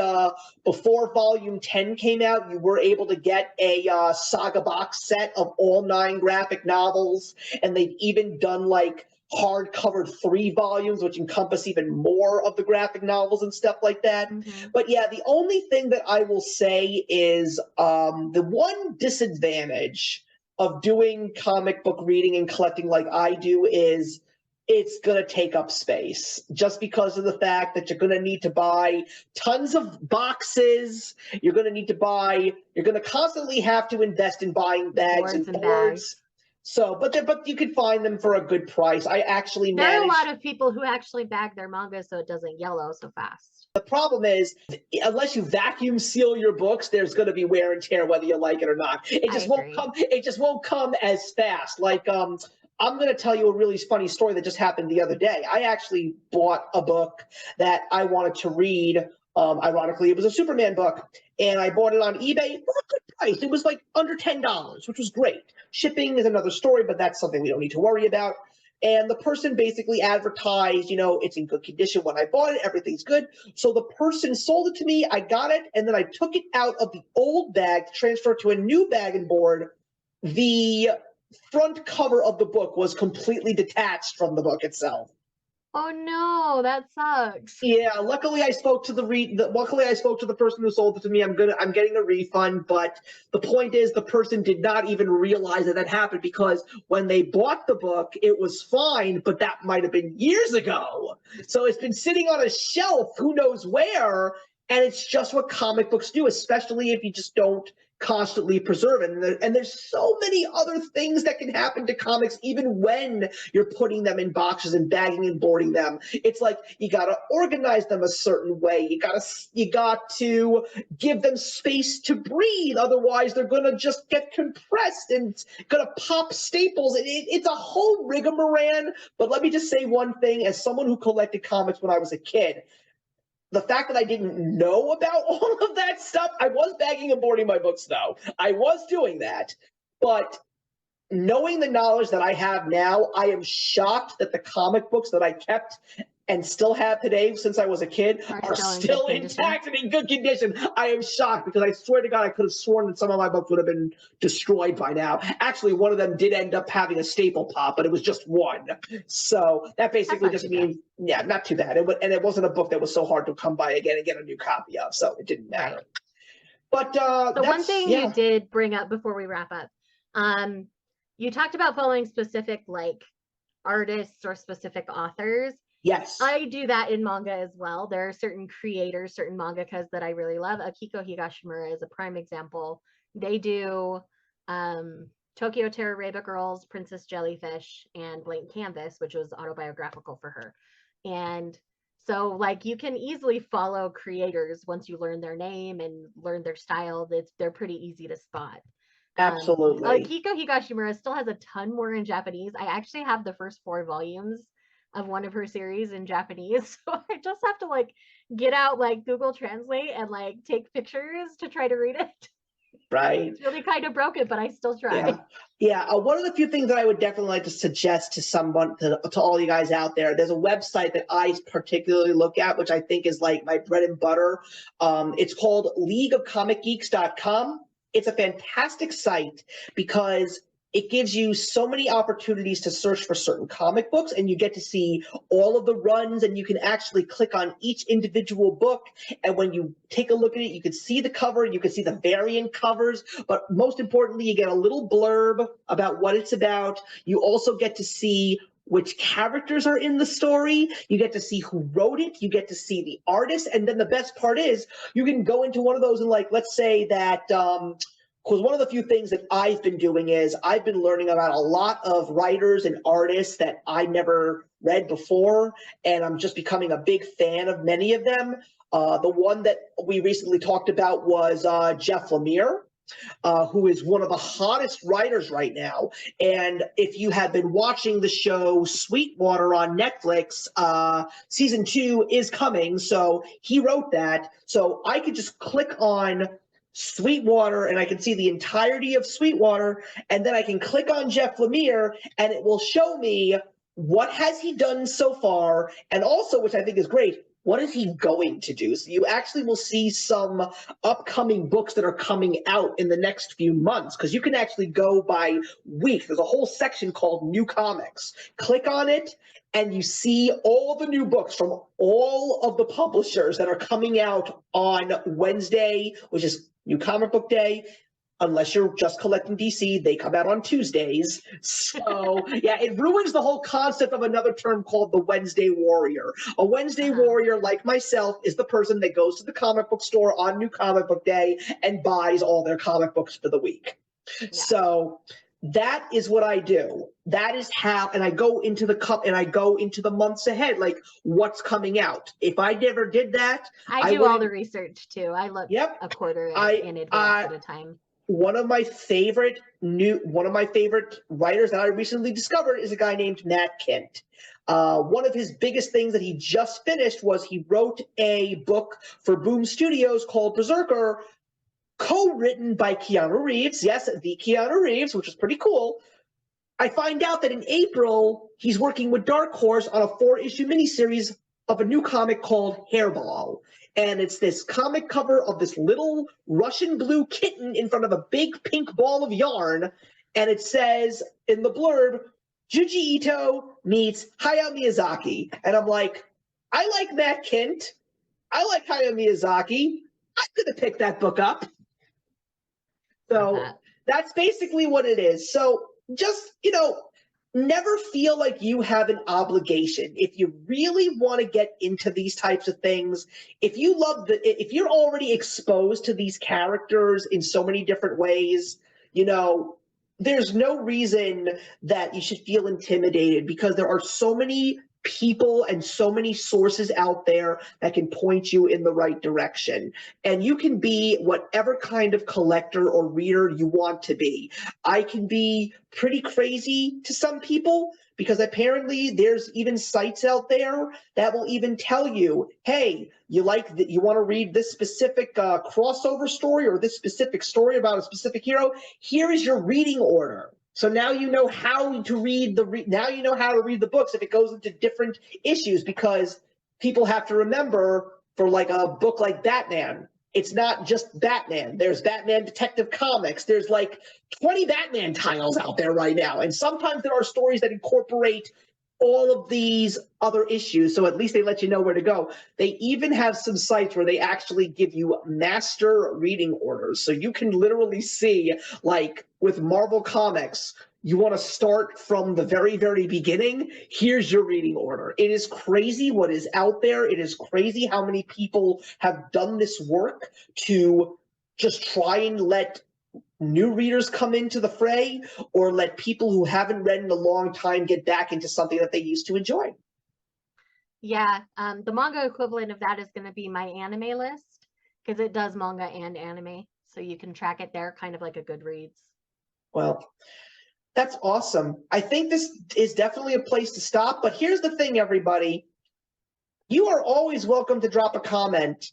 before volume 10 came out, you were able to get a saga box set of all 9 graphic novels, and they've even done like hard-covered 3 volumes, which encompass even more of the graphic novels and stuff like that. But yeah, the only thing that I will say is the one disadvantage of doing comic book reading and collecting like I do is it's going to take up space just because of the fact that you're going to need to buy tons of boxes. You're going to constantly have to invest in buying bags and boards. Bags. So, but you can find them for a good price. I actually There are a lot of people who actually bag their manga so it doesn't yellow so fast. The problem is, unless you vacuum seal your books, there's going to be wear and tear whether you like it or not. It just won't come. It just won't come as fast. Like I'm going to tell you a really funny story that just happened the other day. I actually bought a book that I wanted to read. Ironically, it was a Superman book, and I bought it on eBay for a good price. It was like under $10, which was great. Shipping is another story, but that's something we don't need to worry about. And the person basically advertised, it's in good condition when I bought it. Everything's good. So the person sold it to me. I got it, and then I took it out of the old bag to transfer it to a new bag and board. The front cover of the book was completely detached from the book itself. Oh no, that sucks. Yeah, luckily I spoke to the person who sold it to me. I'm getting a refund, but the point is the person did not even realize that happened, because when they bought the book, it was fine, but that might have been years ago. So it's been sitting on a shelf, who knows where, and it's just what comic books do, especially if you just don't constantly preserve it. And there's so many other things that can happen to comics even when you're putting them in boxes and bagging and boarding them. It's like you got to organize them a certain way. You got to give them space to breathe. Otherwise, they're going to just get compressed and going to pop staples. It's a whole rigmarole. But let me just say one thing. As someone who collected comics when I was a kid, the fact that I didn't know about all of that stuff, I was bagging and boarding my books, though. I was doing that. But knowing the knowledge that I have now, I am shocked that the comic books that I kept and still have today since I was a kid are still intact and in good condition. I am shocked, because I swear to God, I could have sworn that some of my books would have been destroyed by now. Actually, one of them did end up having a staple pop, but it was just one. So that basically just means, yeah, not too bad. And it wasn't a book that was so hard to come by again and get a new copy of, so it didn't matter. Right. But the one thing you did bring up before we wrap up, you talked about following specific artists or specific authors. Yes. I do that in manga as well. There are certain creators, certain mangakas that I really love. Akiko Higashimura is a prime example. They do Tokyo Terror Reba Girls, Princess Jellyfish, and Blank Canvas, which was autobiographical for her. And so you can easily follow creators once you learn their name and learn their style. They're pretty easy to spot. Absolutely. Akiko Higashimura still has a ton more in Japanese. I actually have the first 4 volumes of one of her series in Japanese, so I just have to get out Google Translate and take pictures to try to read it. Right. It's really kind of broken, but I still try. Yeah. One of the few things that I would definitely like to suggest to someone, to all you guys out there, there's a website that I particularly look at, which I think is my bread and butter. It's called leagueofcomicgeeks.com. It's a fantastic site because it gives you so many opportunities to search for certain comic books, and you get to see all of the runs, and you can actually click on each individual book. And when you take a look at it, you can see the cover, you can see the variant covers, but most importantly, you get a little blurb about what it's about. You also get to see which characters are in the story. You get to see who wrote it. You get to see the artist. And then the best part is you can go into one of those and let's say that, because one of the few things that I've been doing is I've been learning about a lot of writers and artists that I never read before, and I'm just becoming a big fan of many of them. The one that we recently talked about was Jeff Lemire, who is one of the hottest writers right now. And if you have been watching the show Sweetwater on Netflix, season 2 is coming. So he wrote that. So I could just click on Sweetwater and I can see the entirety of Sweetwater, and then I can click on Jeff Lemire and it will show me what has he done so far, and also, which I think is great, what is he going to do? So you actually will see some upcoming books that are coming out in the next few months, because you can actually go by week. There's a whole section called New Comics. Click on it and you see all the new books from all of the publishers that are coming out on Wednesday, which is New Comic Book Day. unless you're just collecting DC, they come out on Tuesdays. So, yeah, it ruins the whole concept of another term called the Wednesday Warrior. A Wednesday Warrior, like myself, is the person that goes to the comic book store on New Comic Book Day and buys all their comic books for the week. Yeah. So that is what I do. That is how, and I go into the months ahead, like what's coming out. If I never did that, I do all the research too. I look a quarter in advance at a time. One of my favorite writers that I recently discovered is a guy named Matt Kindt. One of his biggest things that he just finished was he wrote a book for Boom Studios called Berserker, co-written by Keanu Reeves. Yes, the Keanu Reeves, which is pretty cool. I find out that in April, he's working with Dark Horse on a 4-issue miniseries of a new comic called Hairball. And it's this comic cover of this little Russian blue kitten in front of a big pink ball of yarn. And it says in the blurb, Junji Ito meets Hayao Miyazaki. And I'm like, I like Matt Kindt. I like Hayao Miyazaki. I'm going to pick that book up. So that's basically what it is. So just, never feel like you have an obligation. If you really want to get into these types of things, if you're already exposed to these characters in so many different ways, there's no reason that you should feel intimidated, because there are so many people and so many sources out there that can point you in the right direction. And you can be whatever kind of collector or reader you want to be. I can be pretty crazy to some people, because apparently there's even sites out there that will even tell you, hey, you want to read this specific crossover story or this specific story about a specific hero, here is your reading order. So now you know how to read the books if it goes into different issues, because people have to remember, for like a book like Batman, it's not just Batman. There's Batman Detective Comics. There's like 20 Batman titles out there right now. And sometimes there are stories that incorporate all of these other issues, so at least they let you know where to go. They even have some sites where they actually give you master reading orders. So you can literally see, like with Marvel Comics, you want to start from the very, very beginning, here's your reading order. It is crazy what is out there. It is crazy how many people have done this work to just try and let new readers come into the fray, or let people who haven't read in a long time get back into something that they used to enjoy. Yeah, the manga equivalent of that is going to be my anime list, because it does manga and anime, so you can track it there, kind of like a Goodreads. Well, that's awesome. I think this is definitely a place to stop, but here's the thing, everybody. You are always welcome to drop a comment.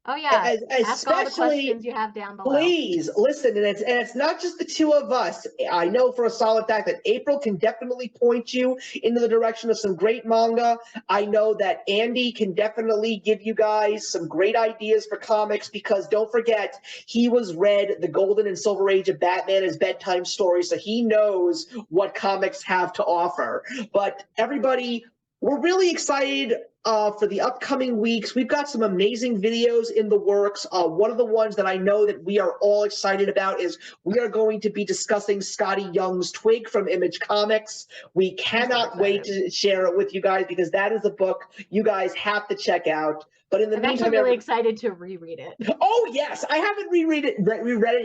Oh yeah, ask all the questions you have down below. Please listen, and it's not just the two of us. I know for a solid fact that April can definitely point you into the direction of some great manga. I know that Andy can definitely give you guys some great ideas for comics, because don't forget, he read the Golden and Silver Age of Batman as bedtime stories, so he knows what comics have to offer. But everybody, we're really excited for the upcoming weeks. We've got some amazing videos in the works. One of the ones that I know that we are all excited about is we are going to be discussing Scotty Young's Twig from Image Comics. We cannot wait to share it with you guys, because that is a book you guys have to check out. But in the meantime, I'm really excited to reread it. Oh yes, I haven't reread it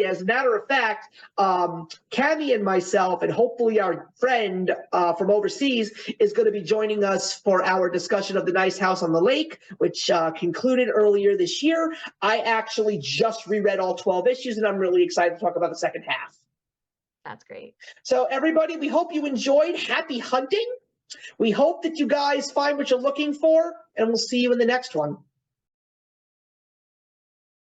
yet. As a matter of fact, Cammie and myself, and hopefully our friend from overseas, is going to be joining us for our discussion of The Nice House on the Lake, which concluded earlier this year. I actually just reread all 12 issues, and I'm really excited to talk about the second half. That's great. So everybody, we hope you enjoyed. Happy hunting. We hope that you guys find what you're looking for, and we'll see you in the next one.